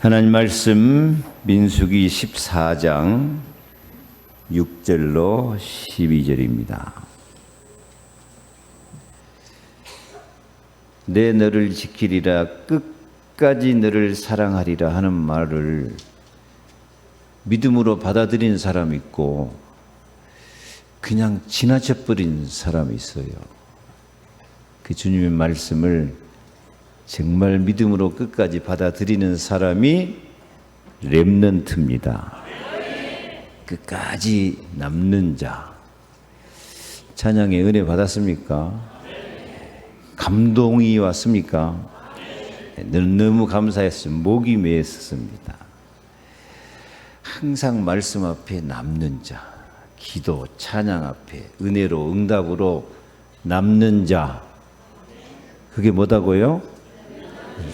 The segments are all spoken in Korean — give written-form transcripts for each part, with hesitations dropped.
하나님 말씀 민수기 14장 6절로 12절입니다. 내 너를 지키리라 끝까지 너를 사랑하리라 하는 말을 믿음으로 받아들인 사람이 있고 그냥 지나쳐버린 사람이 있어요. 그 주님의 말씀을 정말 믿음으로 끝까지 받아들이는 사람이 렘넌트입니다. 끝까지 남는 자. 찬양의 은혜 받았습니까? 감동이 왔습니까? 너무 감사했어요. 목이 메었습니다. 항상 말씀 앞에 남는 자, 기도, 찬양 앞에 은혜로 응답으로 남는 자. 그게 뭐다고요?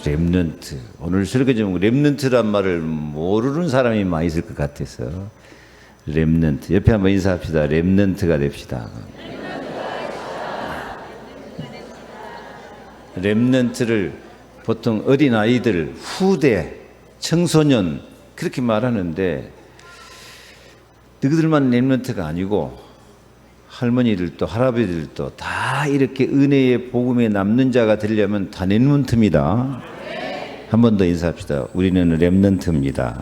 렘넌트. 오늘 설교 제목 렘넌트란 말을 모르는 사람이 많이 있을 것 같아서 렘넌트. 옆에 한번 인사합시다. 렘넌트가 됩시다. 렘넌트를 보통 어린아이들, 후대, 청소년 그렇게 말하는데 너희들만 렘넌트가 아니고 할머니들도 할아버지들도 다 이렇게 은혜의 복음에 남는 자가 되려면 다 렘넌트입니다. 한 번 더 인사합시다. 우리는 렘넌트입니다.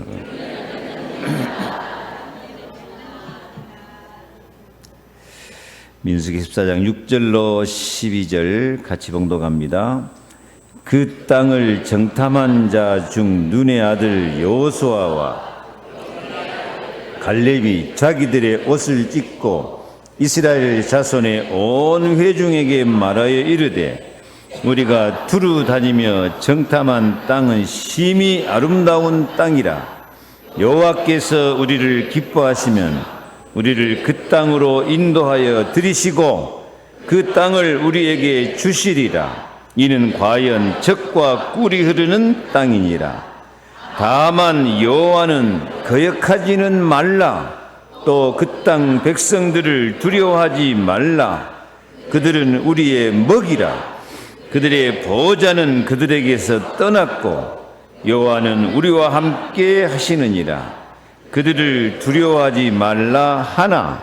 민수기 14장 6절로 12절 같이 봉독합니다. 그 땅을 정탐한 자 중 눈의 아들 여호수아와 갈렙이 자기들의 옷을 찢고 이스라엘 자손의 온 회중에게 말하여 이르되 우리가 두루 다니며 정탐한 땅은 심히 아름다운 땅이라. 여호와께서 우리를 기뻐하시면 우리를 그 땅으로 인도하여 들이시고 그 땅을 우리에게 주시리라. 이는 과연 젖과 꿀이 흐르는 땅이니라. 다만 여호와는 거역하지는 말라. 또 그 땅 백성들을 두려워하지 말라. 그들은 우리의 먹이라. 그들의 보호자는 그들에게서 떠났고 여호와는 우리와 함께 하시느니라. 그들을 두려워하지 말라 하나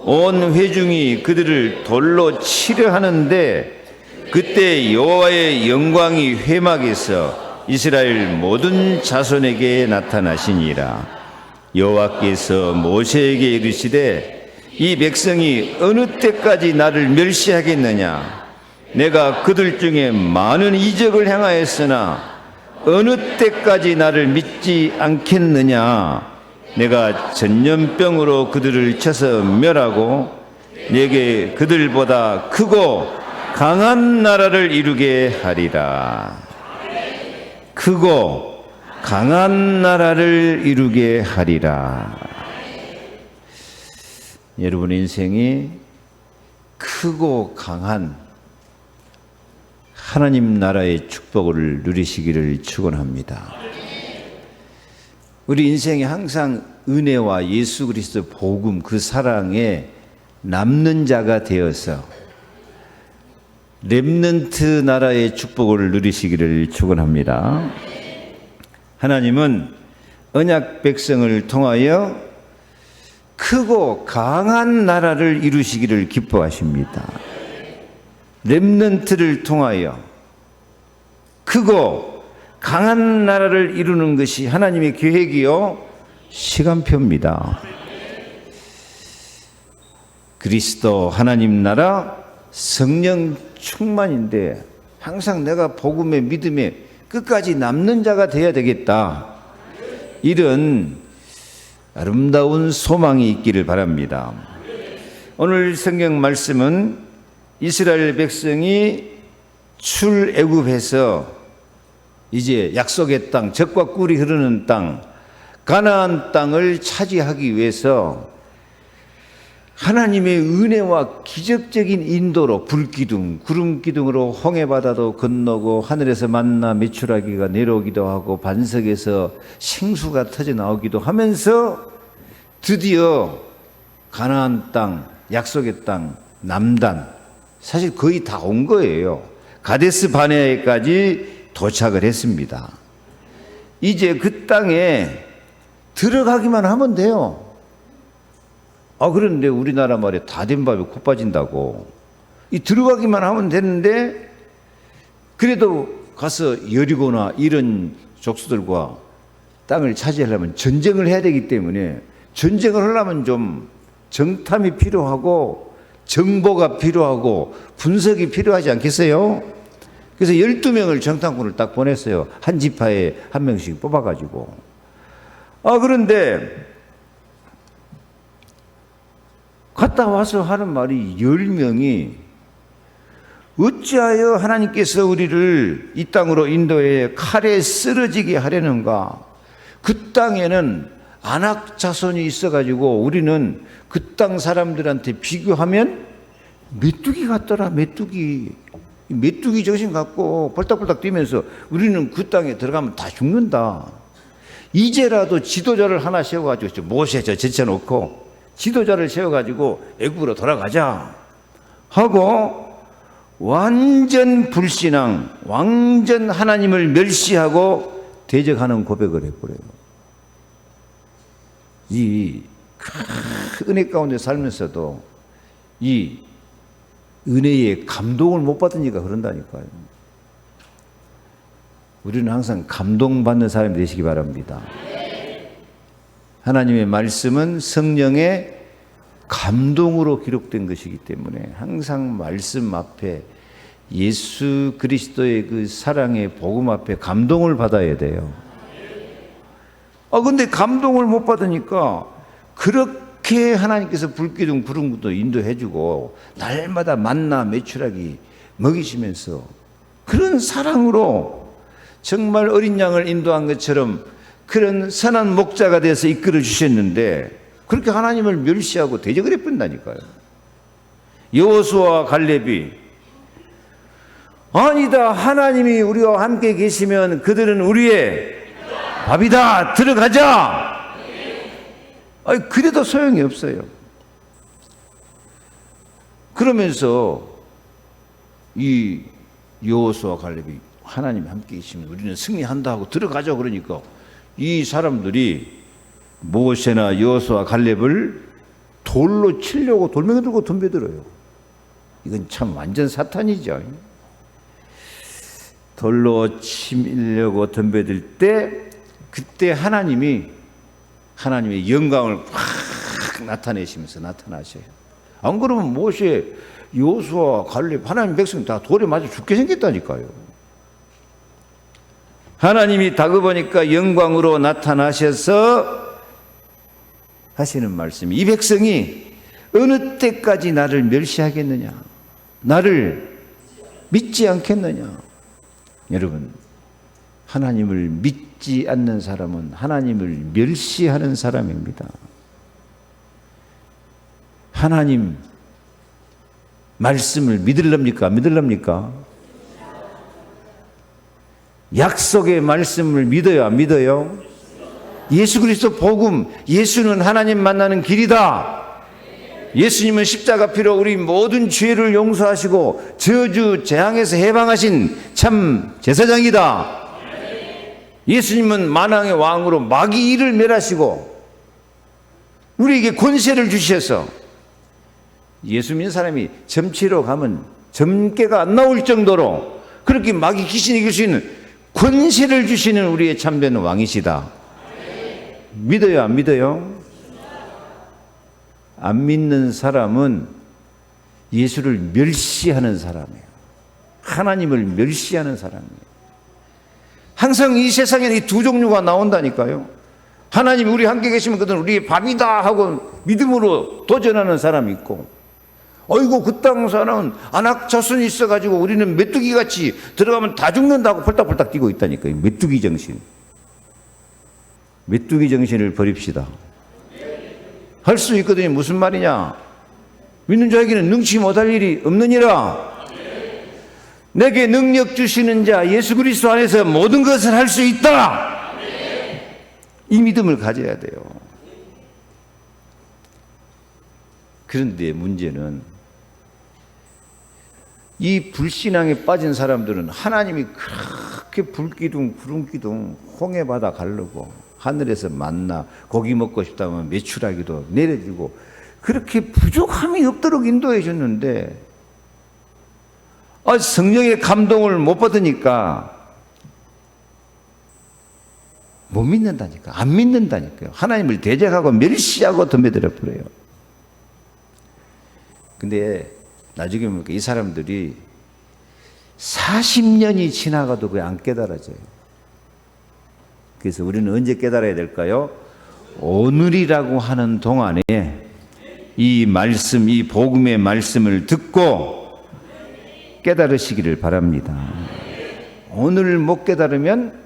온 회중이 그들을 돌로 치려 하는데 그때 여호와의 영광이 회막에서 이스라엘 모든 자손에게 나타나시니라. 여호와께서 모세에게 이르시되 이 백성이 어느 때까지 나를 멸시하겠느냐. 내가 그들 중에 많은 이적을 행하였으나 어느 때까지 나를 믿지 않겠느냐. 내가 전염병으로 그들을 쳐서 멸하고 내게 그들보다 크고 강한 나라를 이루게 하리라. 크고 강한 나라를 이루게 하리라. 여러분의 인생이 크고 강한 하나님 나라의 축복을 누리시기를 축원합니다. 우리 인생이 항상 은혜와 예수 그리스도 복음 그 사랑에 남는 자가 되어서 렘넌트 나라의 축복을 누리시기를 축원합니다. 하나님은 언약 백성을 통하여 크고 강한 나라를 이루시기를 기뻐하십니다. 렘넌트를 통하여 크고 강한 나라를 이루는 것이 하나님의 계획이요 시간표입니다. 그리스도 하나님 나라 성령 충만인데 항상 내가 복음의 믿음에 끝까지 남는 자가 되어야 되겠다. 이런 아름다운 소망이 있기를 바랍니다. 오늘 성경 말씀은 이스라엘 백성이 출애굽해서 이제 약속의 땅, 젖과 꿀이 흐르는 땅, 가나안 땅을 차지하기 위해서 하나님의 은혜와 기적적인 인도로 불기둥, 구름기둥으로 홍해바다도 건너고 하늘에서 만나 메추라기가 내려오기도 하고 반석에서 생수가 터져 나오기도 하면서 드디어 가나안 땅, 약속의 땅, 남단 사실 거의 다 온 거예요. 가데스 바네아에까지 도착을 했습니다. 이제 그 땅에 들어가기만 하면 돼요. 그런데 우리나라 말에 다 된 밥에 코 빠진다고. 이 들어가기만 하면 되는데, 그래도 가서 여리고나 이런 족수들과 땅을 차지하려면 전쟁을 해야 되기 때문에, 전쟁을 하려면 좀 정탐이 필요하고 정보가 필요하고 분석이 필요하지 않겠어요? 그래서 12명을 정탐꾼을 딱 보냈어요. 한 지파에 한 명씩 뽑아가지고. 그런데 갔다 와서 하는 말이 10명이 어찌하여 하나님께서 우리를 이 땅으로 인도해 칼에 쓰러지게 하려는가? 그 땅에는 안악 자손이 있어가지고 우리는 그 땅 사람들한테 비교하면 메뚜기 같더라. 메뚜기 정신 갖고 벌떡벌떡 뛰면서 우리는 그 땅에 들어가면 다 죽는다. 이제라도 지도자를 하나 세워가지고, 모세 제쳐놓고 지도자를 세워가지고 애굽으로 돌아가자 하고 완전 불신앙, 완전 하나님을 멸시하고 대적하는 고백을 해버려요. 이 은혜 가운데 살면서도 이 은혜의 감동을 못 받으니까 그런다니까요. 우리는 항상 감동받는 사람이 되시기 바랍니다. 하나님의 말씀은 성령의 감동으로 기록된 것이기 때문에 항상 말씀 앞에 예수 그리스도의 그 사랑의 복음 앞에 감동을 받아야 돼요. 근데 감동을 못 받으니까 그렇게 하나님께서 불기둥 구름도 인도해주고 날마다 만나 메추라기 먹이시면서 그런 사랑으로 정말 어린 양을 인도한 것처럼 그런 선한 목자가 돼서 이끌어 주셨는데 그렇게 하나님을 멸시하고 대적을 해버린다니까요. 여호수아와 갈렙이 아니다, 하나님이 우리와 함께 계시면 그들은 우리의 밥이다, 들어가자. 그래도 소용이 없어요. 그러면서 이 여호수아와 갈렙이 하나님이 함께 계시면 우리는 승리한다 하고 들어가자 그러니까 이 사람들이 모세나 여호수아 갈렙을 돌로 치려고 돌멩이 들고 덤벼들어요. 이건 참 완전 사탄이죠. 돌로 치려고 덤벼들 때 그때 하나님의 영광을 확 나타내시면서 나타나셔요. 안 그러면 모세, 여호수아, 갈렙, 하나님 백성 다 돌에 맞아 죽게 생겼다니까요. 하나님이 다가보니까 영광으로 나타나셔서 하시는 말씀이 이 백성이 어느 때까지 나를 멸시하겠느냐, 나를 믿지 않겠느냐. 여러분, 하나님을 믿지 않는 사람은 하나님을 멸시하는 사람입니다. 하나님 말씀을 믿을랍니까? 믿을랍니까? 약속의 말씀을 믿어요? 안 믿어요? 예수 그리스도 복음, 예수는 하나님 만나는 길이다. 예수님은 십자가 피로 우리 모든 죄를 용서하시고 저주 재앙에서 해방하신 참 제사장이다. 예수님은 만왕의 왕으로 마귀 일을 멸하시고 우리에게 권세를 주셔서 예수 믿는 사람이 점치러 가면 점괘가 안 나올 정도로 그렇게 마귀 귀신 이길 수 있는 권세를 주시는 우리의 참된 왕이시다. 믿어요? 안 믿어요? 안 믿는 사람은 예수를 멸시하는 사람이에요. 하나님을 멸시하는 사람이에요. 항상 이 세상에 이 두 종류가 나온다니까요. 하나님이 우리 함께 계시면 그들은 우리의 밥이다 하고 믿음으로 도전하는 사람이 있고, 어이구 그 땅 사람은 안악 자손이 있어가지고 우리는 메뚜기같이 들어가면 다 죽는다고 펄딱펄딱 뛰고 있다니까요. 메뚜기 정신. 메뚜기 정신을 버립시다. 할 수 있거든요. 무슨 말이냐? 믿는 자에게는 능치 못할 일이 없느니라. 내게 능력 주시는 자 예수 그리스도 안에서 모든 것을 할 수 있다. 이 믿음을 가져야 돼요. 그런데 문제는 이 불신앙에 빠진 사람들은 하나님이 그렇게 불기둥 구름기둥 홍해바다 가르고 하늘에서 만나 고기 먹고 싶다면 메추라기도 내려주고 그렇게 부족함이 없도록 인도해 줬는데 성령의 감동을 못 받으니까 못 믿는다니까. 안 믿는다니까요. 하나님을 대적하고 멸시하고 덤벼들어 버려요. 근데 나중에 보니까 이 사람들이 40년이 지나가도 그게 안 깨달아져요. 그래서 우리는 언제 깨달아야 될까요? 오늘이라고 하는 동안에 이 말씀, 이 복음의 말씀을 듣고 깨달으시기를 바랍니다. 오늘 못 깨달으면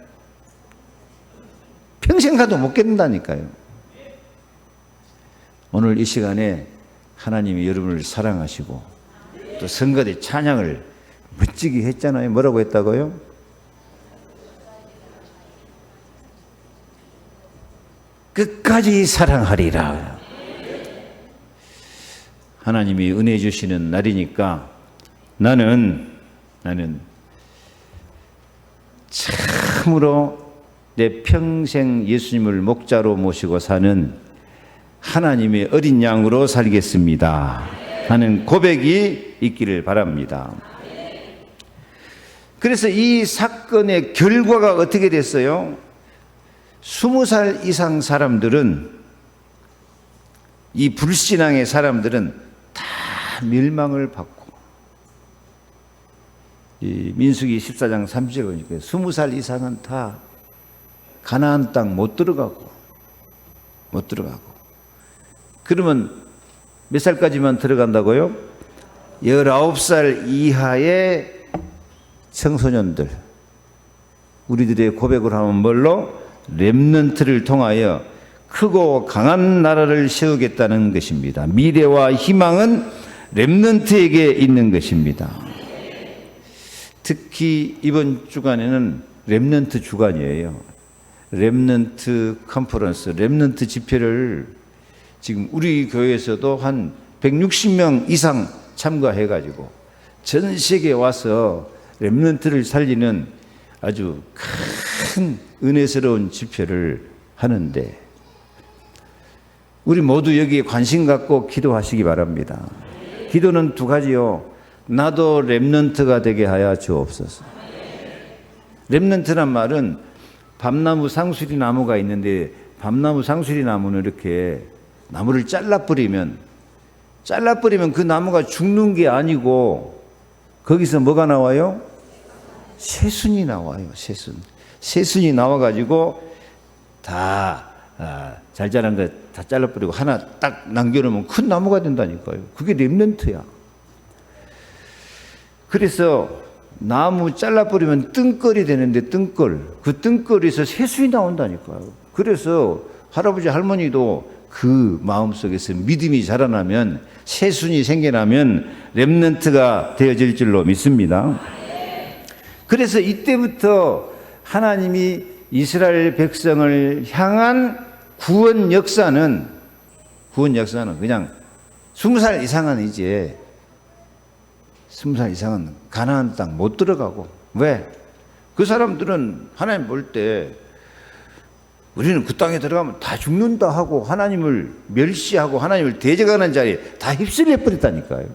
평생 가도 못 깨닫는다니까요. 오늘 이 시간에 하나님이 여러분을 사랑하시고 또 선거 때 찬양을 멋지게 했잖아요. 뭐라고 했다고요? 끝까지 사랑하리라. 하나님이 은혜 주시는 날이니까 나는 참으로 내 평생 예수님을 목자로 모시고 사는 하나님의 어린 양으로 살겠습니다 하는 고백이 있기를 바랍니다. 그래서 이 사건의 결과가 어떻게 됐어요? 20살 이상 사람들은, 이 불신앙의 사람들은 다 멸망을 받고, 이 민수기 14장 30절에 보니까 20살 이상은 다 가나안 땅 못 들어가고. 그러면 몇 살까지만 들어간다고요? 19살 이하의 청소년들, 우리들의 고백을 하면 뭘로? 렘넌트를 통하여 크고 강한 나라를 세우겠다는 것입니다. 미래와 희망은 렘넌트에게 있는 것입니다. 특히 이번 주간에는 렘넌트 주간이에요. 렘넌트 컨퍼런스, 렘넌트 집회를 지금 우리 교회에서도 한 160명 이상 참가해가지고 전 세계에 와서 렘넌트를 살리는 아주 큰 은혜스러운 집회를 하는데, 우리 모두 여기에 관심 갖고 기도하시기 바랍니다. 기도는 두 가지요. 나도 렘넌트가 되게 하여 주옵소서. 렘넌트란 말은 밤나무 상수리 나무가 있는데, 밤나무 상수리 나무는 이렇게 나무를 잘라버리면 그 나무가 죽는 게 아니고 거기서 뭐가 나와요? 새순이 나와요. 새순이 나와가지고 다 잘 자란 거 다 잘라버리고 하나 딱 남겨놓으면 큰 나무가 된다니까요. 그게 렘넌트야. 그래서 나무 잘라버리면 뜬걸이 되는데 그 뜬걸에서 새순이 나온다니까요. 그래서 할아버지 할머니도 그 마음속에서 믿음이 자라나면, 새순이 생겨나면 렘넌트가 되어질 줄로 믿습니다. 그래서 이때부터 하나님이 이스라엘 백성을 향한 구원 역사는 그냥 20살 이상은 이제 20살 이상은 가나안 땅 못 들어가고. 왜? 그 사람들은 하나님 볼 때 우리는 그 땅에 들어가면 다 죽는다 하고 하나님을 멸시하고 하나님을 대적하는 자리에 다 휩쓸려 버렸다니까요.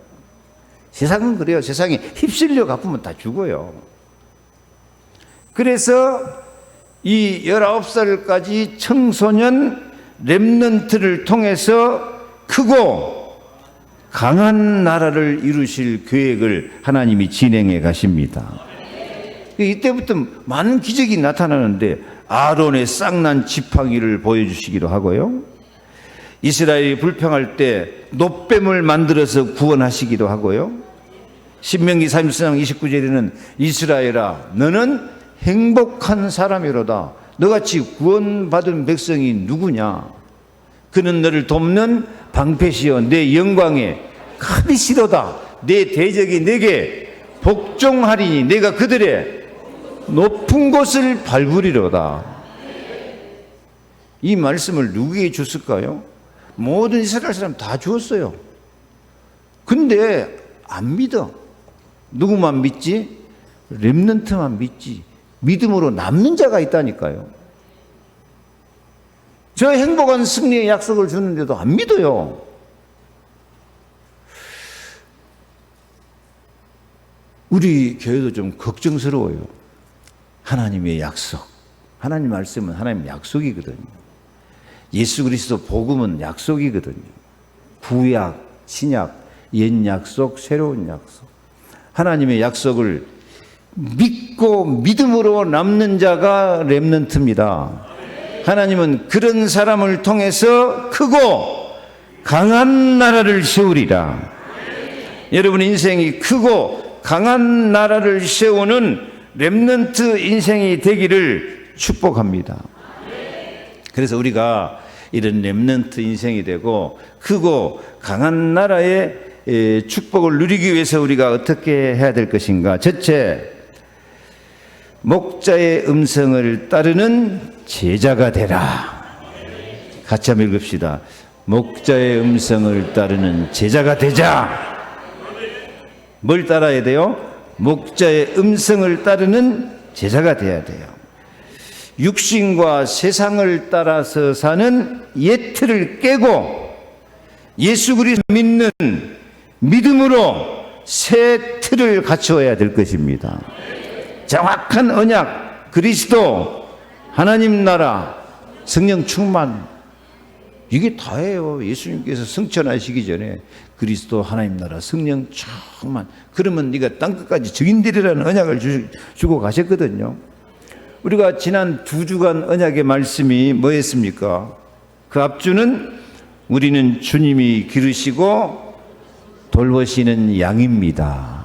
세상은 그래요. 세상에 휩쓸려 갚으면 다 죽어요. 그래서 이 19살까지 청소년 렘넌트를 통해서 크고 강한 나라를 이루실 계획을 하나님이 진행해 가십니다. 이때부터 많은 기적이 나타나는데, 아론의 쌍난 지팡이를 보여주시기도 하고요, 이스라엘이 불평할 때 놋뱀을 만들어서 구원하시기도 하고요, 신명기 33장 29절에는 이스라엘아 너는 행복한 사람이로다. 너같이 구원받은 백성이 누구냐? 그는 너를 돕는 방패시여 내 영광의 칼이시로다. 내 대적이 내게 복종하리니 내가 그들의 높은 곳을 밟으리로다. 이 말씀을 누구에게 줬을까요? 모든 이스라엘 사람 다 주었어요. 근데 안 믿어. 누구만 믿지? 렘넌트만 믿지. 믿음으로 남는 자가 있다니까요. 저 행복한 승리의 약속을 주는데도 안 믿어요. 우리 교회도 좀 걱정스러워요. 하나님의 약속. 하나님 말씀은 하나님 약속이거든요. 예수 그리스도 복음은 약속이거든요. 구약, 신약, 옛 약속, 새로운 약속. 하나님의 약속을 믿고 믿음으로 남는 자가 렘넌트입니다. 하나님은 그런 사람을 통해서 크고 강한 나라를 세우리라. 여러분 인생이 크고 강한 나라를 세우는 렘넌트 인생이 되기를 축복합니다. 그래서 우리가 이런 렘넌트 인생이 되고 크고 강한 나라의 축복을 누리기 위해서 우리가 어떻게 해야 될 것인가? 첫째, 목자의 음성을 따르는 제자가 되라. 같이 한번 읽읍시다. 목자의 음성을 따르는 제자가 되자. 뭘 따라야 돼요? 목자의 음성을 따르는 제자가 돼야 돼요. 육신과 세상을 따라서 사는 옛 틀을 깨고 예수 그리스도 믿는 믿음으로 새 틀을 갖추어야 될 것입니다. 정확한 언약, 그리스도, 하나님 나라, 성령 충만, 이게 다예요. 예수님께서 승천하시기 전에 그리스도, 하나님 나라, 성령 충만, 그러면 네가 땅끝까지 증인되리라는 언약을 주고 가셨거든요. 우리가 지난 2주간 언약의 말씀이 뭐였습니까? 그 앞주는 우리는 주님이 기르시고 돌보시는 양입니다.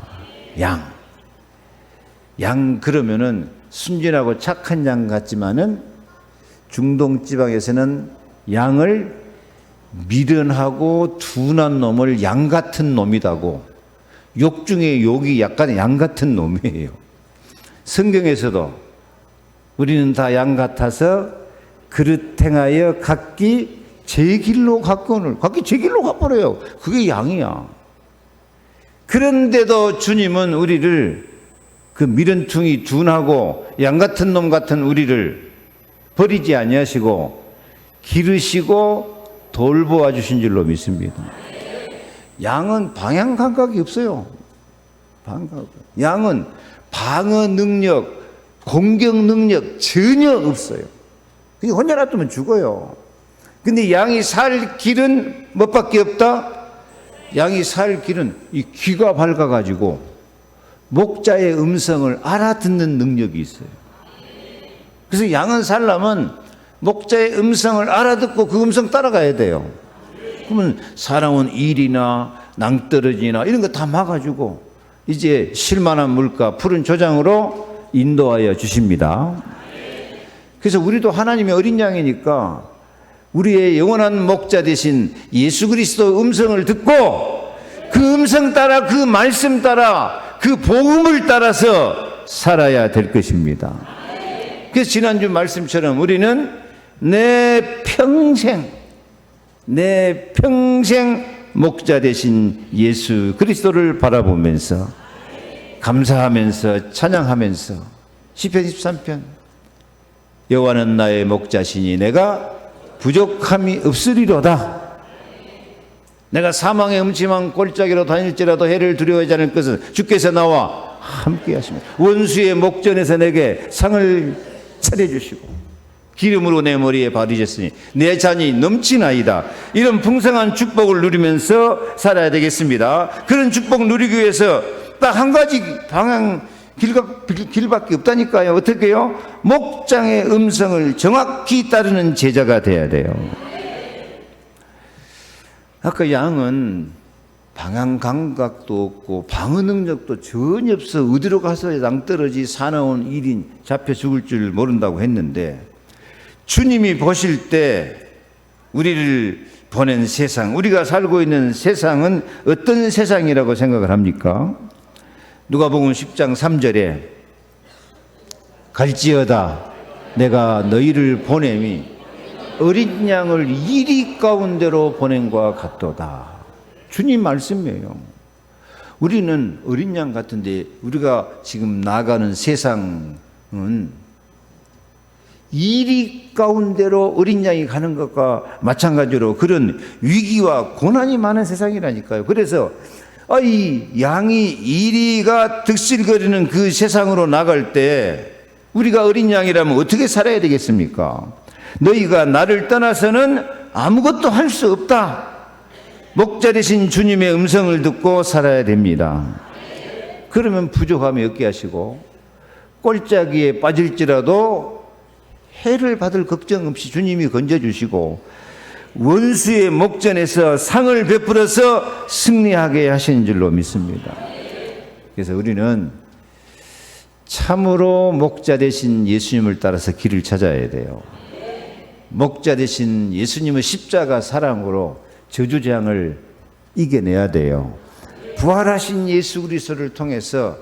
양 그러면은 순진하고 착한 양 같지만은 중동 지방에서는 양을 미련하고 둔한 놈을 양 같은 놈이라고, 욕 중에 욕이 약간 양 같은 놈이에요. 성경에서도 우리는 다 양 같아서 그릇 행하여 각기 제 길로 갔거늘, 각기 제 길로 가버려요. 그게 양이야. 그런데도 주님은 우리를, 그 미련퉁이 둔하고 양 같은 놈 같은 우리를 버리지 아니하시고 기르시고 돌보아 주신 줄로 믿습니다. 양은 방향 감각이 없어요. 양은 방어 능력, 공격 능력 전혀 없어요. 그게 혼자 놔두면 죽어요. 근데 양이 살 길은 뭐밖에 없다? 양이 살 길은 이 귀가 밝아가지고 목자의 음성을 알아듣는 능력이 있어요. 그래서 양은 살려면 목자의 음성을 알아듣고 그 음성 따라가야 돼요. 그러면 살아온 일이나 낭떠러지나 이런 거 다 막아주고 이제 쉴만한 물가, 푸른 조장으로 인도하여 주십니다. 그래서 우리도 하나님의 어린 양이니까 우리의 영원한 목자 되신 예수 그리스도 음성을 듣고 그 음성 따라, 그 말씀 따라, 그 복음을 따라서 살아야 될 것입니다. 그래서 지난주 말씀처럼 우리는 내 평생 목자 되신 예수 그리스도를 바라보면서 감사하면서 찬양하면서 시편 23편 여호와는 나의 목자시니 내가 부족함이 없으리로다. 내가 사망의 음침한 골짜기로 다닐지라도 해를 두려워하지 않을 것은 주께서 나와 함께 하십니다. 원수의 목전에서 내게 상을 차려주시고 기름으로 내 머리에 바르셨으니 내 잔이 넘치나이다. 이런 풍성한 축복을 누리면서 살아야 되겠습니다. 그런 축복 누리기 위해서 딱 한 가지 방향 길밖에 없다니까요. 어떻게 해요? 목장의 음성을 정확히 따르는 제자가 돼야 돼요. 아까 양은 방향 감각도 없고 방어 능력도 전혀 없어 어디로 가서 낭떠러지 사나운 일인 잡혀 죽을 줄 모른다고 했는데, 주님이 보실 때 우리를 보낸 세상, 우리가 살고 있는 세상은 어떤 세상이라고 생각을 합니까? 누가복음 10장 3절에 갈지어다 내가 너희를 보냄이 어린 양을 이리 가운데로 보낸 것과 같도다. 주님 말씀이에요. 우리는 어린 양 같은데 우리가 지금 나가는 세상 이리 가운데로 어린 양이 가는 것과 마찬가지로 그런 위기와 고난이 많은 세상이라니까요. 그래서 이 양이 이리가 득실거리는 그 세상으로 나갈 때 우리가 어린 양이라면 어떻게 살아야 되겠습니까? 너희가 나를 떠나서는 아무것도 할 수 없다. 목자 되신 주님의 음성을 듣고 살아야 됩니다. 그러면 부족함이 없게 하시고 꼴짜기에 빠질지라도 해를 받을 걱정 없이 주님이 건져주시고 원수의 목전에서 상을 베풀어서 승리하게 하시는 줄로 믿습니다. 그래서 우리는 참으로 목자 되신 예수님을 따라서 길을 찾아야 돼요. 목자 되신 예수님의 십자가 사랑으로 저주재앙을 이겨내야 돼요. 부활하신 예수 그리스도를 통해서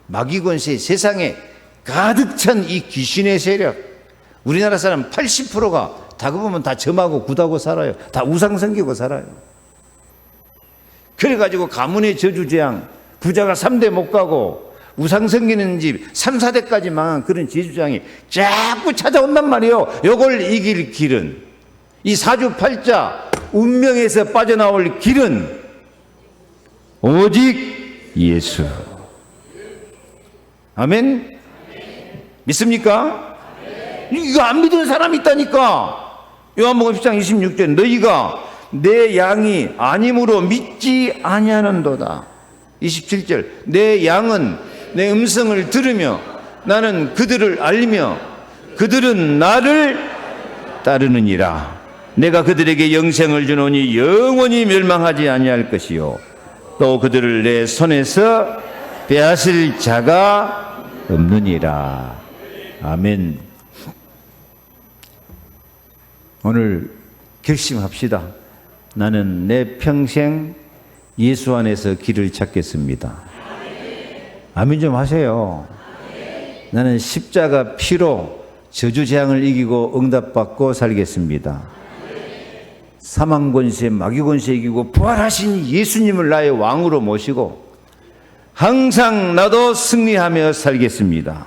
마귀 권세, 세상에 가득 찬 이 귀신의 세력, 우리나라 사람 80%가 다그 보면 다 점하고 굿하고 살아요. 다 우상 섬기고 살아요. 그래가지고 가문의 저주재앙, 부자가 3대 못 가고 우상 섬기는 집 3, 4대까지 망한 그런 저주재앙이 자꾸 찾아온단 말이에요. 요걸 이길 길은, 이 사주팔자 운명에서 빠져나올 길은 오직 예수. 아멘? 믿습니까? 이거 안 믿는 사람이 있다니까. 요한복음 10장 26절 너희가 내 양이 아님으로 믿지 아니하는도다. 27절 내 양은 내 음성을 들으며 나는 그들을 알리며 그들은 나를 따르느니라. 내가 그들에게 영생을 주노니 영원히 멸망하지 아니할 것이요 또 그들을 내 손에서 빼앗을 자가 없느니라. 아멘. 오늘 결심합시다. 나는 내 평생 예수 안에서 길을 찾겠습니다. 아멘 좀 하세요. 나는 십자가 피로 저주재앙을 이기고 응답받고 살겠습니다. 사망 권세, 마귀 권세 이기고 부활하신 예수님을 나의 왕으로 모시고 항상 나도 승리하며 살겠습니다.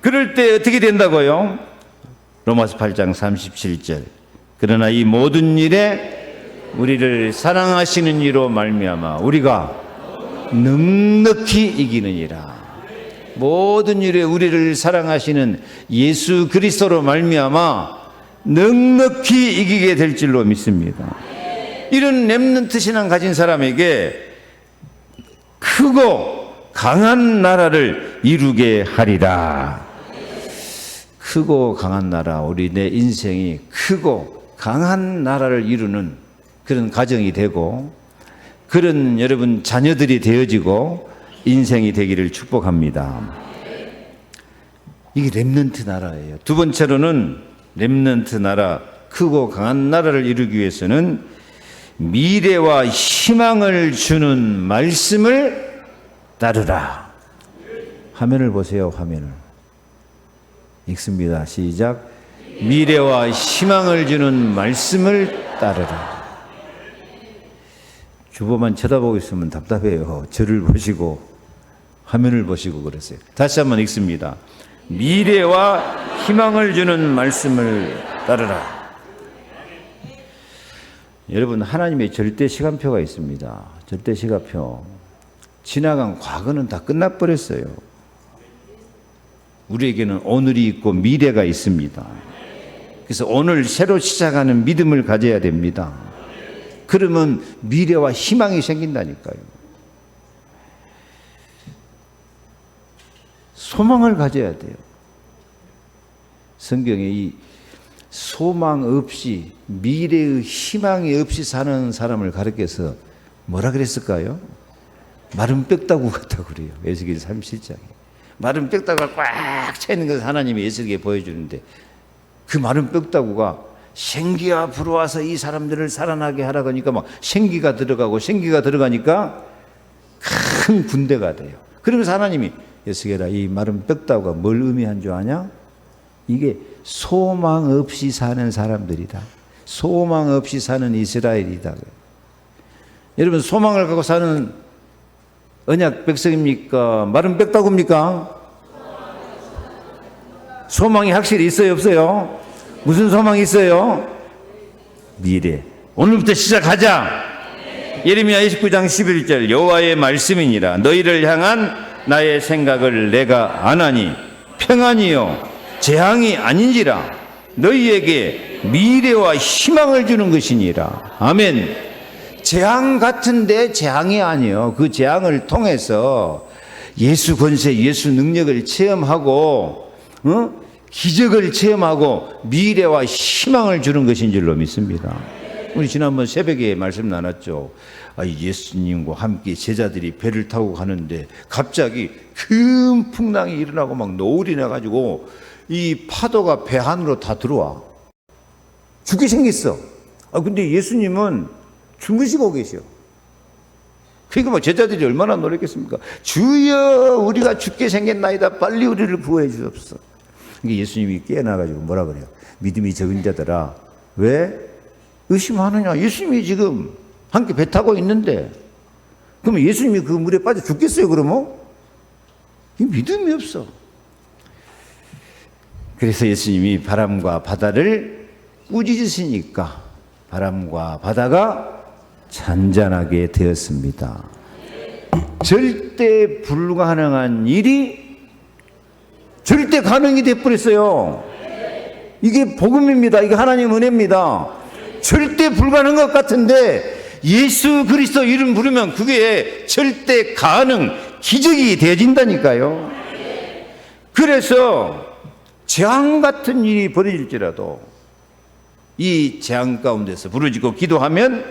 그럴 때 어떻게 된다고요? 로마서 8장 37절 그러나 이 모든 일에 우리를 사랑하시는 이로 말미암아 우리가 넉넉히 이기느니라. 모든 일에 우리를 사랑하시는 예수 그리스도로 말미암아 넉넉히 이기게 될 줄로 믿습니다. 이런 렘넌트 신앙 가진 사람에게 크고 강한 나라를 이루게 하리라. 크고 강한 나라, 우리 내 인생이 크고 강한 나라를 이루는 그런 가정이 되고 그런 여러분 자녀들이 되어지고 인생이 되기를 축복합니다. 이게 렘넌트 나라예요. 두 번째로는 렘넌트 나라, 크고 강한 나라를 이루기 위해서는 미래와 희망을 주는 말씀을 따르라. 화면을 보세요. 화면을 읽습니다. 시작. 미래와 희망을 주는 말씀을 따르라. 주보만 쳐다보고 있으면 답답해요. 저를 보시고 화면을 보시고 그랬어요. 다시 한번 읽습니다. 미래와 희망을 주는 말씀을 따르라. 여러분, 하나님의 절대 시간표가 있습니다. 절대 시간표. 지나간 과거는 다 끝나버렸어요. 우리에게는 오늘이 있고 미래가 있습니다. 그래서 오늘 새로 시작하는 믿음을 가져야 됩니다. 그러면 미래와 희망이 생긴다니까요. 소망을 가져야 돼요. 성경에 이 소망 없이, 미래의 희망이 없이 사는 사람을 가르쳐서 뭐라 그랬을까요? 마른 뼈다구 같다고 그래요. 에스겔 37장에. 마른 뼈다구가 꽉 차 있는 것을 하나님이 에스겔에 보여주는데 그 마른 뼈다구가 생기가 불어와서 이 사람들을 살아나게 하라고 하니까 막 생기가 들어가고 생기가 들어가니까 큰 군대가 돼요. 그러면서 하나님이 에스겔아, 이 마른 뼈다구가 뭘 의미한 줄 아냐? 이게 소망 없이 사는 사람들이다. 소망 없이 사는 이스라엘이다. 여러분, 소망을 갖고 사는 언약 백성입니까? 마른 뼈다구입니까? 소망이 확실히 있어요, 없어요? 무슨 소망이 있어요? 미래. 오늘부터 시작하자. 예레미야 29장 11절 여호와의 말씀이니라. 너희를 향한 나의 생각을 내가 아나니 평안이요 재앙이 아닌지라. 너희에게 미래와 희망을 주는 것이니라. 아멘. 재앙 같은데 재앙이 아니요. 그 재앙을 통해서 예수 권세, 예수 능력을 체험하고 기적을 체험하고 미래와 희망을 주는 것인 줄로 믿습니다. 우리 지난번 새벽에 말씀 나눴죠. 예수님과 함께 제자들이 배를 타고 가는데 갑자기 큰 풍랑이 일어나고 막 노을이 나가지고 이 파도가 배 안으로 다 들어와. 죽게 생겼어. 근데 예수님은 주무시고 계셔. 그러니까 뭐 제자들이 얼마나 놀랐겠습니까? 주여 우리가 죽게 생겼나이다. 빨리 우리를 구해 주옵소서. 그러니까 예수님이 깨어나가지고 뭐라 그래요? 믿음이 적은 자들아 왜 의심하느냐? 예수님이 지금 함께 배 타고 있는데 그러면 예수님이 그 물에 빠져 죽겠어요 그러면? 이 믿음이 없어. 그래서 예수님이 바람과 바다를 꾸짖으시니까 바람과 바다가 잔잔하게 되었습니다. 절대 불가능한 일이 절대 가능이 되어버렸어요. 이게 복음입니다. 이게 하나님 은혜입니다. 절대 불가능한 것 같은데 예수 그리스도 이름 부르면 그게 절대 가능, 기적이 되어진다니까요. 그래서 재앙 같은 일이 벌어질지라도 이 재앙 가운데서 부르짖고 기도하면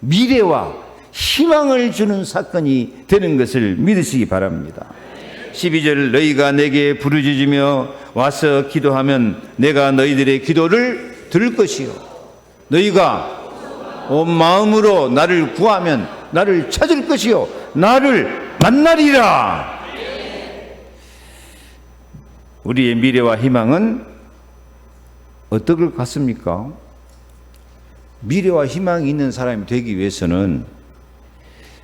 미래와 희망을 주는 사건이 되는 것을 믿으시기 바랍니다. 12절 너희가 내게 부르짖으며 와서 기도하면 내가 너희들의 기도를 들을 것이요 너희가 온 마음으로 나를 구하면 나를 찾을 것이요 나를 만나리라. 우리의 미래와 희망은 어떨 것 같습니까? 미래와 희망이 있는 사람이 되기 위해서는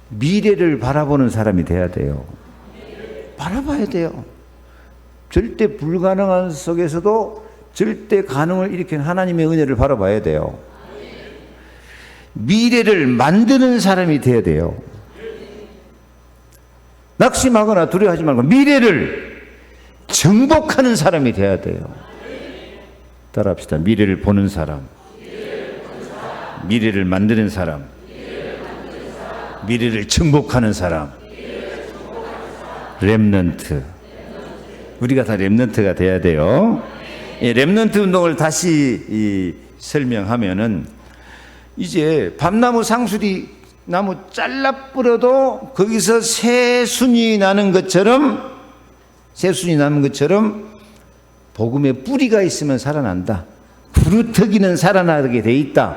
미래를 바라보는 사람이 돼야 돼요. 바라봐야 돼요. 절대 불가능한 속에서도 절대 가능을 일으키는 하나님의 은혜를 바라봐야 돼요. 미래를 만드는 사람이 돼야 돼요. 낙심하거나 두려워하지 말고 미래를 정복하는 사람이 돼야 돼요. 따라합시다. 미래를 보는 사람, 미래를 만드는 사람, 미래를 정복하는 사람. 렘넌트. 우리가 다 렘넌트가 돼야 돼요. 렘넌트 운동을 다시 설명하면은 이제 밤나무 상수리 나무 잘라 뿌려도 거기서 새순이 나는 것처럼 복음의 뿌리가 있으면 살아난다. 부르터기는 살아나게 돼 있다.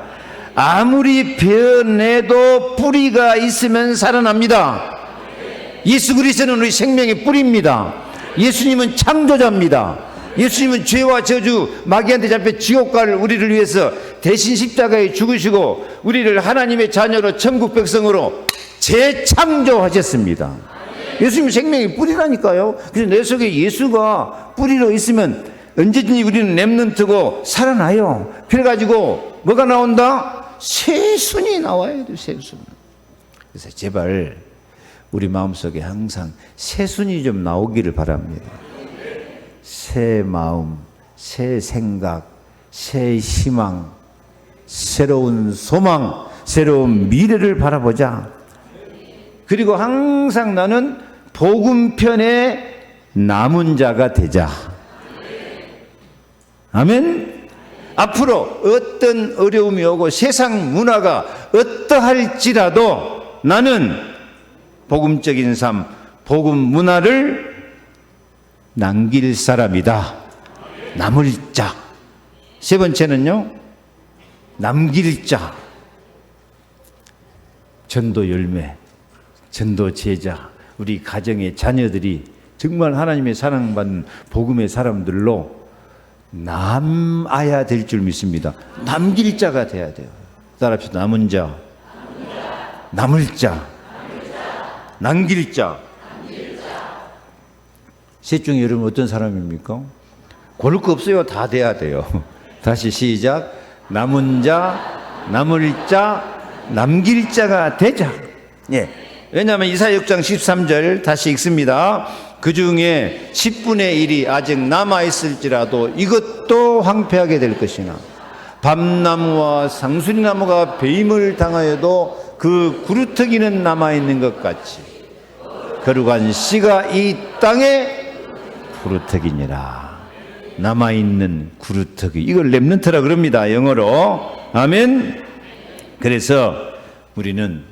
아무리 베어내도 뿌리가 있으면 살아납니다. 예수 그리스도는 우리 생명의 뿌리입니다. 예수님은 창조자입니다. 예수님은 죄와 저주 마귀한테 잡혀 지옥 갈 우리를 위해서 대신 십자가에 죽으시고 우리를 하나님의 자녀로 천국 백성으로 재창조하셨습니다. 예수님은 생명의 뿌리라니까요. 그래서 내 속에 예수가 뿌리로 있으면 언제든지 우리는 렘넌트고 살아나요. 그래가지고 뭐가 나온다? 새순이 나와야 돼요. 새순. 그래서 제발 우리 마음속에 항상 새순이 좀 나오기를 바랍니다. 새 마음, 새 생각, 새 희망, 새로운 소망, 새로운 미래를 바라보자. 그리고 항상 나는 복음편에 남은 자가 되자. 아멘. 앞으로 어떤 어려움이 오고 세상 문화가 어떠할지라도 나는 복음적인 삶, 복음 문화를 남길 사람이다. 남을 자. 세 번째는요, 남길 자. 전도 열매, 전도 제자, 우리 가정의 자녀들이 정말 하나님의 사랑받는 복음의 사람들로 남아야 될 줄 믿습니다. 남길 자가 돼야 돼요. 따라합시다. 남은 자, 남을 자, 남길 자. 셋 중에 여러분 어떤 사람입니까? 고를 거 없어요. 다 돼야 돼요. 다시 시작. 남은 자, 남을 자, 남길 자가 되자. 예. 왜냐하면 이사야 6장 13절 다시 읽습니다. 그 중에 10분의 1이 아직 남아있을지라도 이것도 황폐하게 될 것이나 밤나무와 상수리나무가 배임을 당하여도 그 구루터기는 남아있는 것 같이 거룩한 씨가 이 땅에 구루터기니라. 남아있는 구루터기, 이걸 렘넌트라 그럽니다, 영어로. 아멘. 그래서 우리는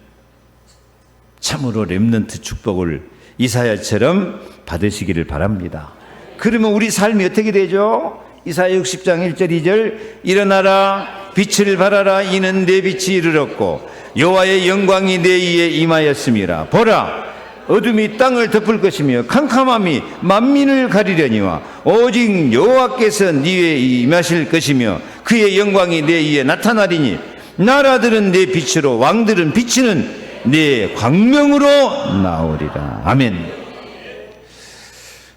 참으로 렘넌트 축복을 이사야처럼 받으시기를 바랍니다. 그러면 우리 삶이 어떻게 되죠? 이사야 60장 1절 2절 일어나라 빛을 발하라 이는 내 빛이 이르렀고 여호와의 영광이 내 위에 임하였음이라. 보라 어둠이 땅을 덮을 것이며 캄캄함이 만민을 가리려니와 오직 여호와께서 네 위에 임하실 것이며 그의 영광이 내 위에 나타나리니 나라들은 내 빛으로 왕들은 비치는 내 광명으로 나오리라. 아멘.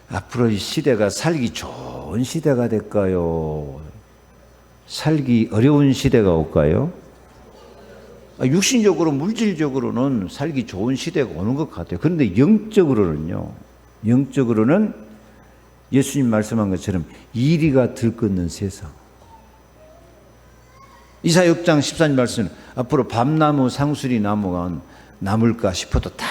앞으로 이 시대가 살기 좋은 시대가 될까요? 살기 어려운 시대가 올까요? 육신적으로 물질적으로는 살기 좋은 시대가 오는 것 같아요. 그런데 영적으로는요, 영적으로는 예수님 말씀한 것처럼 이리가 들끓는 세상. 이사야 6장 14절 말씀, 앞으로 밤나무 상수리 나무가 남을까 싶어도 다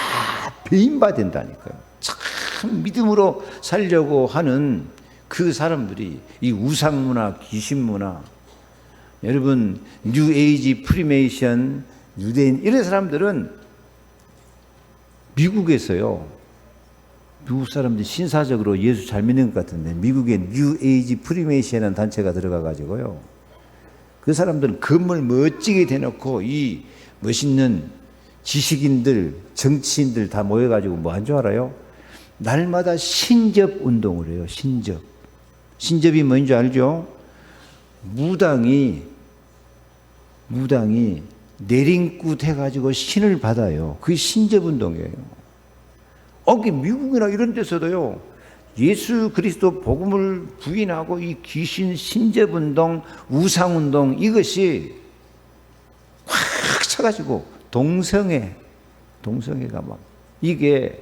배임받는다니까요. 참 믿음으로 살려고 하는 그 사람들이 이 우상문화, 귀신문화, 여러분 뉴에이지, 프리메이션, 유대인 이런 사람들은 미국에서요, 미국 사람들이 신사적으로 예수 잘 믿는 것 같은데 미국에 뉴에이지, 프리메이션이라는 단체가 들어가 가지고요, 그 사람들은 건물 멋지게 대놓고 이 멋있는 지식인들, 정치인들 다 모여가지고 뭐 한 줄 알아요? 날마다 신접 운동을 해요. 신접. 신접이 뭔지 알죠? 무당이 내림굿 해가지고 신을 받아요. 그게 신접 운동이에요. 미국이나 이런 데서도요, 예수 그리스도 복음을 부인하고 이 귀신 신접 운동, 우상 운동, 이것이 확 차가지고 동성애가 막 이게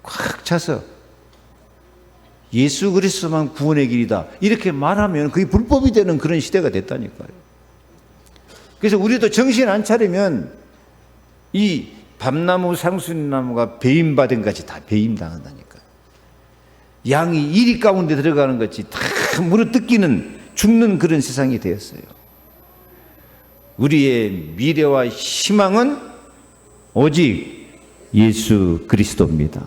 꽉 차서 예수 그리스도만 구원의 길이다 이렇게 말하면 그게 불법이 되는 그런 시대가 됐다니까요. 그래서 우리도 정신 안 차리면 이 밤나무 상수리나무가 배임받은 것이 다 배임당한다니까요. 양이 이리 가운데 들어가는 것이 다 물어뜯기는 죽는 그런 세상이 되었어요. 우리의 미래와 희망은 오직 예수 그리스도입니다.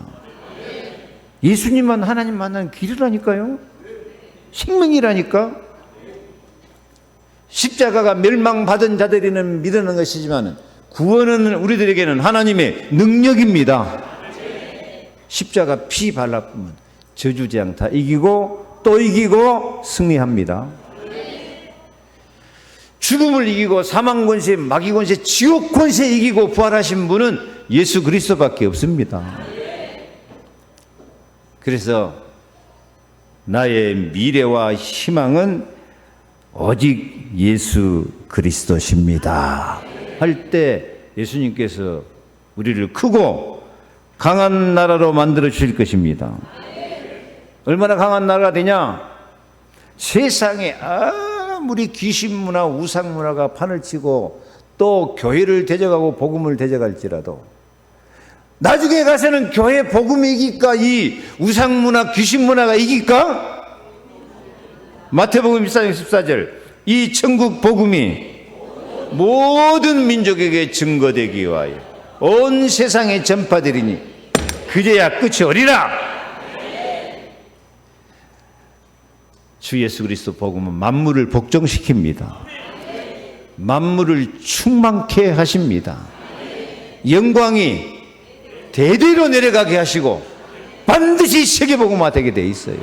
예수님만 하나님 만나는 길이라니까요. 생명이라니까. 십자가가 멸망받은 자들이는 믿는 것이지만 구원은 우리들에게는 하나님의 능력입니다. 십자가 피 발라보면 저주재앙 다 이기고 또 이기고 승리합니다. 죽음을 이기고 사망 권세, 마귀 권세, 지옥 권세 이기고 부활하신 분은 예수 그리스도밖에 없습니다. 그래서 나의 미래와 희망은 오직 예수 그리스도십니다 할 때 예수님께서 우리를 크고 강한 나라로 만들어 주실 것입니다. 얼마나 강한 나라가 되냐? 세상에 아무리 귀신문화, 우상문화가 판을 치고 또 교회를 대적하고 복음을 대적할지라도 나중에 가서는 교회 복음이 이길까? 이 우상문화, 귀신문화가 이길까? 마태복음 14장 14절 이 천국 복음이 모든 민족에게 증거되기 위하여 온 세상에 전파되리니 그제야 끝이 오리라. 주 예수 그리스도 복음은 만물을 복종시킵니다. 만물을 충만케 하십니다. 영광이 대대로 내려가게 하시고 반드시 세계복음화 되게 돼 있어요.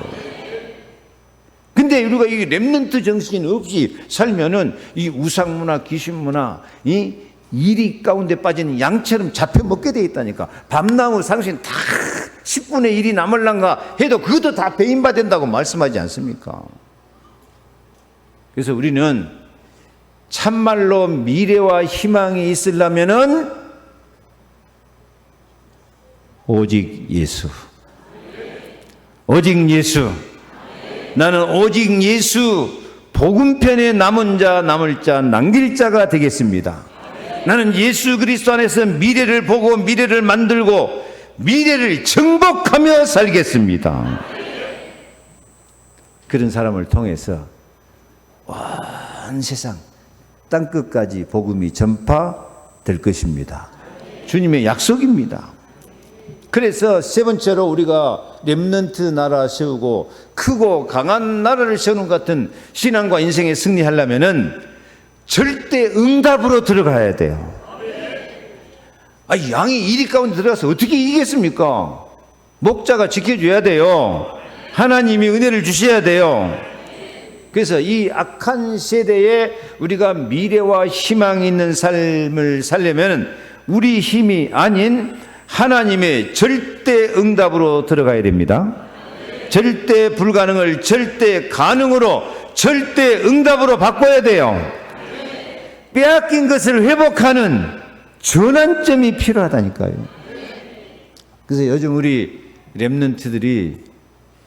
근데 우리가 이 렘넌트 정신 없이 살면은 이 우상문화, 귀신문화, 이 이리 가운데 빠진 양처럼 잡혀 먹게 돼 있다니까. 밤나무 상신 다 10분의 1이 남을란가 해도 그것도 다 배임받는다고 말씀하지 않습니까? 그래서 우리는 참말로 미래와 희망이 있으려면은 오직 예수. 오직 예수. 나는 오직 예수 복음편에 남은 자, 남을 자, 남길 자가 되겠습니다. 나는 예수 그리스도 안에서 미래를 보고 미래를 만들고 미래를 정복하며 살겠습니다. 그런 사람을 통해서 온 세상 땅끝까지 복음이 전파될 것입니다. 주님의 약속입니다. 그래서 세 번째로 우리가 렘넌트 나라 세우고 크고 강한 나라를 세우는 것 같은 신앙과 인생에 승리하려면은 절대 응답으로 들어가야 돼요. 양이 이리 가운데 들어가서 어떻게 이기겠습니까? 목자가 지켜줘야 돼요. 하나님이 은혜를 주셔야 돼요. 그래서 이 악한 세대에 우리가 미래와 희망이 있는 삶을 살려면 우리 힘이 아닌 하나님의 절대 응답으로 들어가야 됩니다. 절대 불가능을 절대 가능으로, 절대 응답으로 바꿔야 돼요. 빼앗긴 것을 회복하는 전환점이 필요하다니까요. 그래서 요즘 우리 렘넌트들이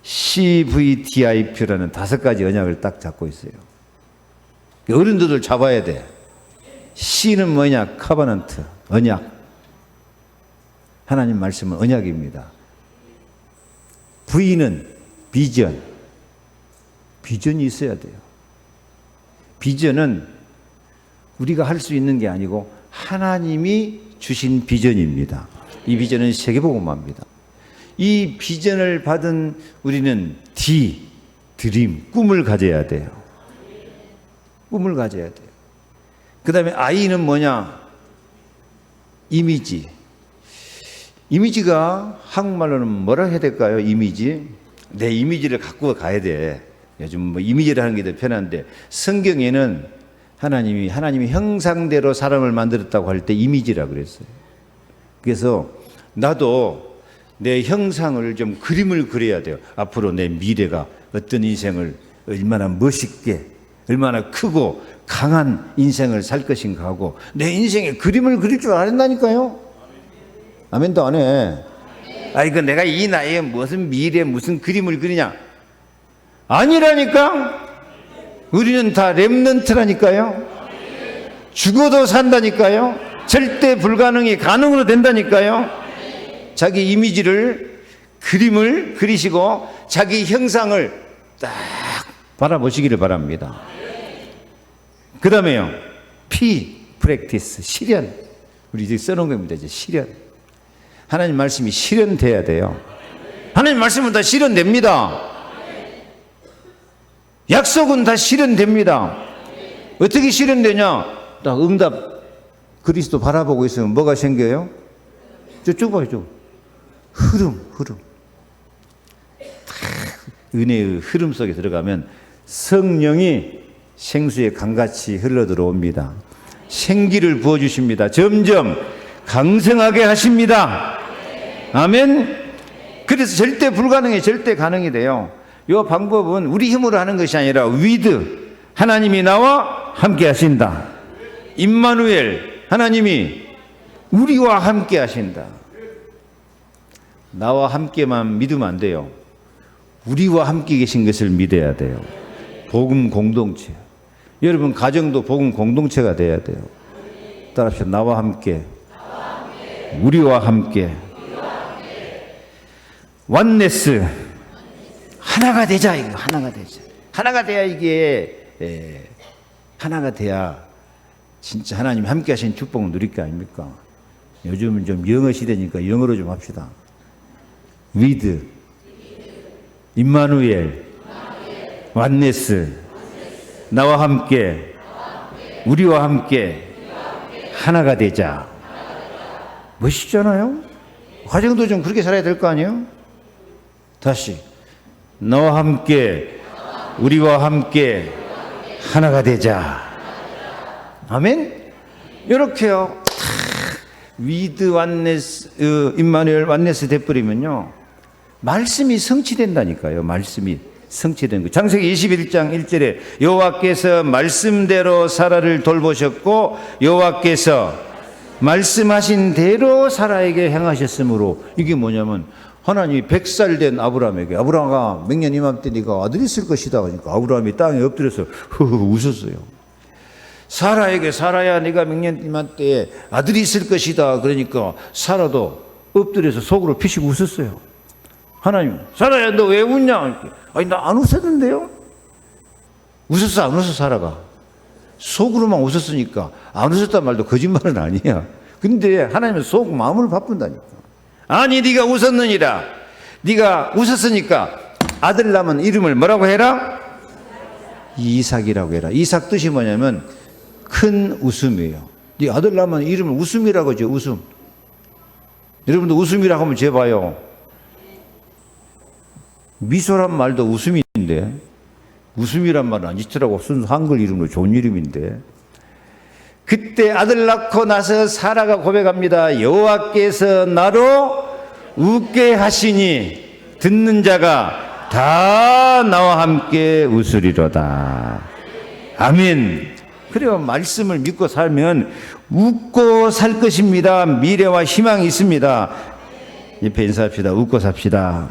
CVDIP라는 5가지 언약을 딱 잡고 있어요. 어른들도 잡아야 돼. C는 뭐냐? 커버넌트, 언약. 하나님 말씀은 언약입니다. V는 비전. 비전이 있어야 돼요. 비전은 우리가 할 수 있는 게 아니고 하나님이 주신 비전입니다. 이 비전은 세계복음화입니다. 이 비전을 받은 우리는 D, 드림, 꿈을 가져야 돼요. 꿈을 가져야 돼요. 그 다음에 I는 뭐냐? 이미지. 이미지가 한국말로는 뭐라 해야 될까요? 이미지. 내 이미지를 갖고 가야 돼. 요즘 뭐 이미지를 하는 게 더 편한데 성경에는 하나님이 형상대로 사람을 만들었다고 할 때 이미지라고 그랬어요. 그래서 나도 내 형상을 좀 그림을 그려야 돼요. 앞으로 내 미래가 어떤 인생을 얼마나 멋있게, 얼마나 크고 강한 인생을 살 것인가 하고 내 인생에 그림을 그릴 줄 알았다니까요. 아멘도 안 해. 이거 내가 이 나이에 무슨 미래에 무슨 그림을 그리냐? 아니라니까. 우리는 다 렘넌트라니까요. 죽어도 산다니까요. 절대 불가능이 가능으로 된다니까요. 자기 이미지를, 그림을 그리시고 자기 형상을 딱 바라보시기를 바랍니다. 그 다음에요, P, 프랙티스, 실현. 우리 이제 써놓은 겁니다. 이제 실현. 하나님 말씀이 실현돼야 돼요. 하나님 말씀은 다 실현됩니다. 약속은 다 실현됩니다. 어떻게 실현되냐? 딱 응답, 그리스도 바라보고 있으면 뭐가 생겨요? 쭉 봐요, 쭉. 흐름. 은혜의 흐름 속에 들어가면 성령이 생수의 강같이 흘러 들어옵니다. 생기를 부어주십니다. 점점 강성하게 하십니다. 아멘. 그래서 절대 불가능이 절대 가능이 돼요. 이 방법은 우리 힘으로 하는 것이 아니라 with, 하나님이 나와 함께 하신다. 임마누엘, 하나님이 우리와 함께 하신다. 나와 함께만 믿으면 안 돼요. 우리와 함께 계신 것을 믿어야 돼요. 복음 공동체. 여러분 가정도 복음 공동체가 돼야 돼요. 따라합시다. 나와 함께, 우리와 함께. 원네스. 하나가 되자. 이거 하나가 되자. 하나가 돼야 이게 하나가 돼야 진짜 하나님이 함께 하신 축복을 누릴 게 아닙니까? 요즘은 좀 영어 시대니까 영어로 좀 합시다. with, 임마누엘, 원네스, 나와 함께, 우리와 함께 하나가 되자. 멋있잖아요? 가정도 좀 그렇게 살아야 될 거 아니에요? 다시. 너와 함께, 우리와 함께 하나가 되자. 아멘? 이렇게요. 위드 완네스, 임마누엘 완네스 돼버리면요. 말씀이 성취된다니까요. 말씀이 성취된 거. 창세기 21장 1절에 여호와께서 말씀대로 사라를 돌보셨고 여호와께서 말씀하신 대로 사라에게 행하셨으므로, 이게 뭐냐면 하나님이 100살 된 아브라함에게, 아브라함아 몇 년 이맘때 네가 아들이 있을 것이다 하니까 아브라함이 땅에 엎드려서 웃었어요. 사라에게, 사라야 네가 몇 년 이맘때에 아들이 있을 것이다 그러니까 사라도 엎드려서 속으로 피식 웃었어요. 하나님, 사라야 너 왜 웃냐? 아니 나 안 웃었는데요? 웃었어 안 웃었어? 사라가 속으로만 웃었으니까 안 웃었단 말도 거짓말은 아니야. 근데 하나님은 속 마음을 바꾼다니까. 아니 네가 웃었느니라, 네가 웃었으니까 아들 낳으면 이름을 뭐라고 해라? 이삭이라고 해라. 이삭 뜻이 뭐냐면 큰 웃음이에요. 네 아들 낳으면 이름을 웃음이라고 하죠. 웃음. 여러분도 웃음이라고 하면 재봐요. 미소란 말도 웃음인데, 웃음이란 말은 안 짓더라고. 순수 한글 이름으로 좋은 이름인데. 그때 아들 낳고 나서 사라가 고백합니다. 여호와께서 나로 웃게 하시니 듣는 자가 다 나와 함께 웃으리로다. 아멘. 그래요. 말씀을 믿고 살면 웃고 살 것입니다. 미래와 희망이 있습니다. 옆에 인사합시다. 웃고 삽시다.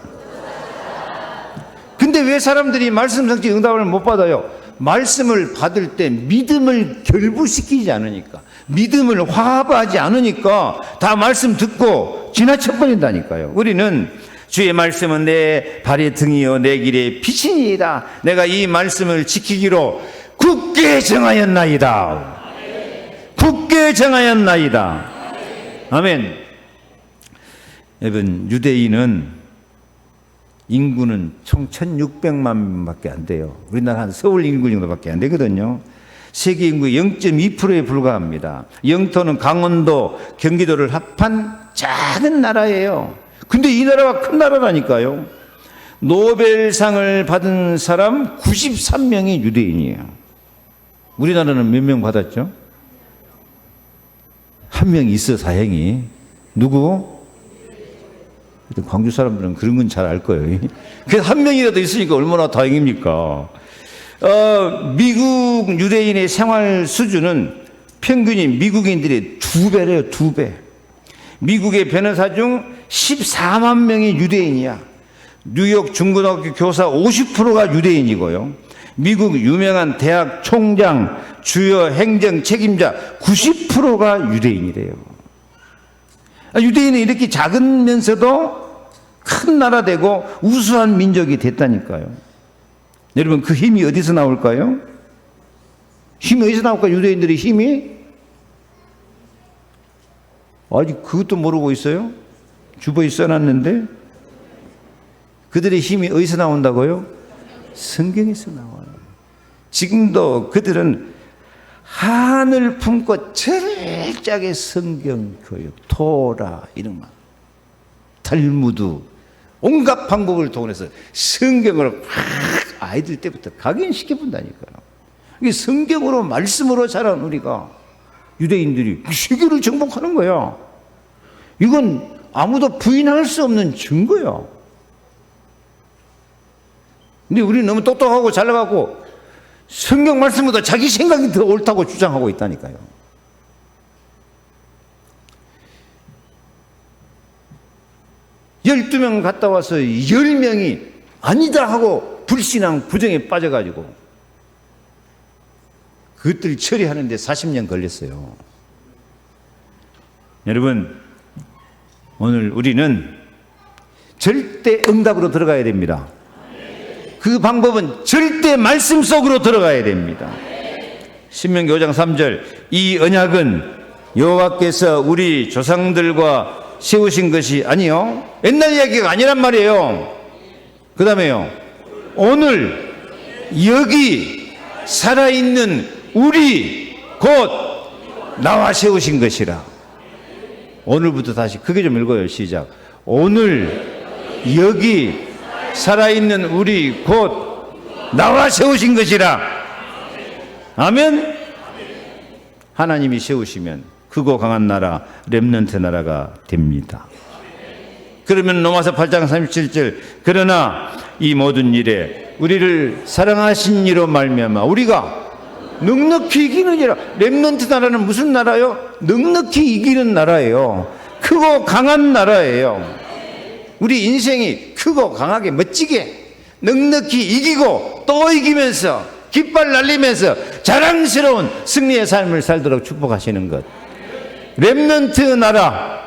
근데 왜 사람들이 말씀 성취 응답을 못 받아요? 말씀을 받을 때 믿음을 결부시키지 않으니까, 믿음을 화합하지 않으니까 다 말씀 듣고 지나쳐버린다니까요. 우리는 주의 말씀은 내 발의 등이요 내 길의 빛이니이다. 내가 이 말씀을 지키기로 굳게 정하였나이다. 굳게 정하였나이다. 아멘. 여러분, 유대인은 인구는 총 1600만 명밖에 안 돼요. 우리나라 한 서울 인구 정도밖에 안 되거든요. 세계 인구의 0.2%에 불과합니다. 영토는 강원도, 경기도를 합한 작은 나라예요. 근데 이 나라가 큰 나라라니까요. 노벨상을 받은 사람 93명이 유대인이에요. 우리나라는 몇 명 받았죠? 한 명 있어, 다행히. 누구? 광주 사람들은 그런 건 잘 알 거예요. 그래서 한 명이라도 있으니까 얼마나 다행입니까? 미국 유대인의 생활 수준은 평균이 미국인들의 2배래요, 2배. 미국의 변호사 중 14만 명이 유대인이야. 뉴욕 중고등학교 교사 50%가 유대인이고요. 미국 유명한 대학 총장, 주요 행정 책임자 90%가 유대인이래요. 유대인은 이렇게 작으면서도 큰 나라 되고 우수한 민족이 됐다니까요. 여러분, 그 힘이 어디서 나올까요? 힘이 어디서 나올까요? 유대인들의 힘이? 아직 그것도 모르고 있어요? 주보에 써놨는데. 그들의 힘이 어디서 나온다고요? 성경에서 나와요. 지금도 그들은 한을 품고 철저하게 성경 교육, 토라 이런 말, 탈무드, 온갖 방법을 동원해서 성경을 아이들 때부터 각인시켜 본다니까요. 이게 성경으로 말씀으로 자란 우리가, 유대인들이 세계를 정복하는 거야. 이건 아무도 부인할 수 없는 증거야. 근데 우리는 너무 똑똑하고 잘나가고 성경 말씀보다 자기 생각이 더 옳다고 주장하고 있다니까요. 열두 명 갔다 와서 10명이 아니다 하고 불신앙 부정에 빠져가지고 그것들 처리하는데 40년 걸렸어요. 여러분, 오늘 우리는 절대 응답으로 들어가야 됩니다. 그 방법은 절대 말씀 속으로 들어가야 됩니다. 신명기 5장 3절, 이 언약은 여호와께서 우리 조상들과 세우신 것이 아니요, 옛날 이야기가 아니란 말이에요. 그 다음에요, 오늘 여기 살아있는 우리 곧 나와 세우신 것이라. 오늘부터 다시 크게 좀 읽어요. 시작. 오늘 여기 살아있는 우리 곧 나와 세우신 것이라. 아멘. 하나님이 세우시면 크고 강한 나라, 렘넌트 나라가 됩니다. 그러면 로마서 8장 37절 그러나 이 모든 일에 우리를 사랑하신 이로 말미암아 우리가 넉넉히 이기느니라. 렘넌트 나라는 무슨 나라요? 넉넉히 이기는 나라예요. 크고 강한 나라예요. 우리 인생이 크고 강하게 멋지게 넉넉히 이기고 또 이기면서 깃발 날리면서 자랑스러운 승리의 삶을 살도록 축복하시는 것. 렘넌트 나라.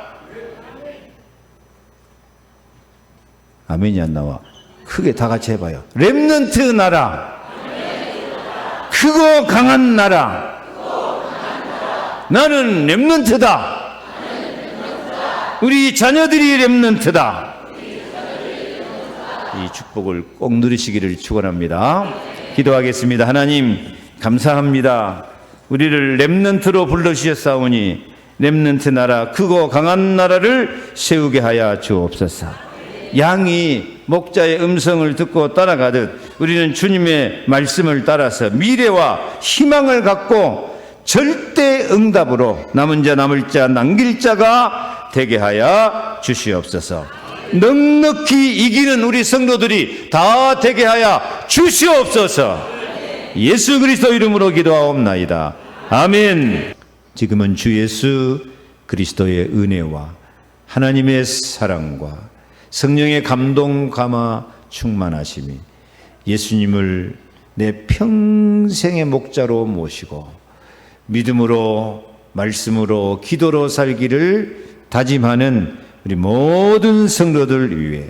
아멘이 안 나와. 크게 다 같이 해봐요. 렘넌트 나라. 크고 강한 나라. 나는 렘넌트다. 우리 자녀들이 렘넌트다. 이 축복을 꼭 누리시기를 축원합니다. 기도하겠습니다. 하나님 감사합니다. 우리를 렘넌트로 불러주셨사오니 렘넌트 나라, 크고 강한 나라를 세우게 하여 주옵소서. 양이 목자의 음성을 듣고 따라가듯 우리는 주님의 말씀을 따라서 미래와 희망을 갖고 절대 응답으로 남은 자 남을 자 남길 자가 되게 하여 주시옵소서. 넉넉히 이기는 우리 성도들이 다 되게 하여 주시옵소서. 예수 그리스도 이름으로 기도하옵나이다. 아멘. 지금은 주 예수 그리스도의 은혜와 하나님의 사랑과 성령의 감동 감화 충만하심이 예수님을 내 평생의 목자로 모시고 믿음으로 말씀으로 기도로 살기를 다짐하는 우리 모든 성도들 위해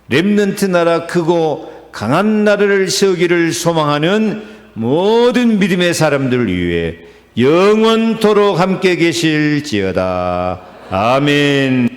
렘넌트 나라, 크고 강한 나라를 세우기를 소망하는 모든 믿음의 사람들 위해 영원토록 함께 계실지어다. 아멘.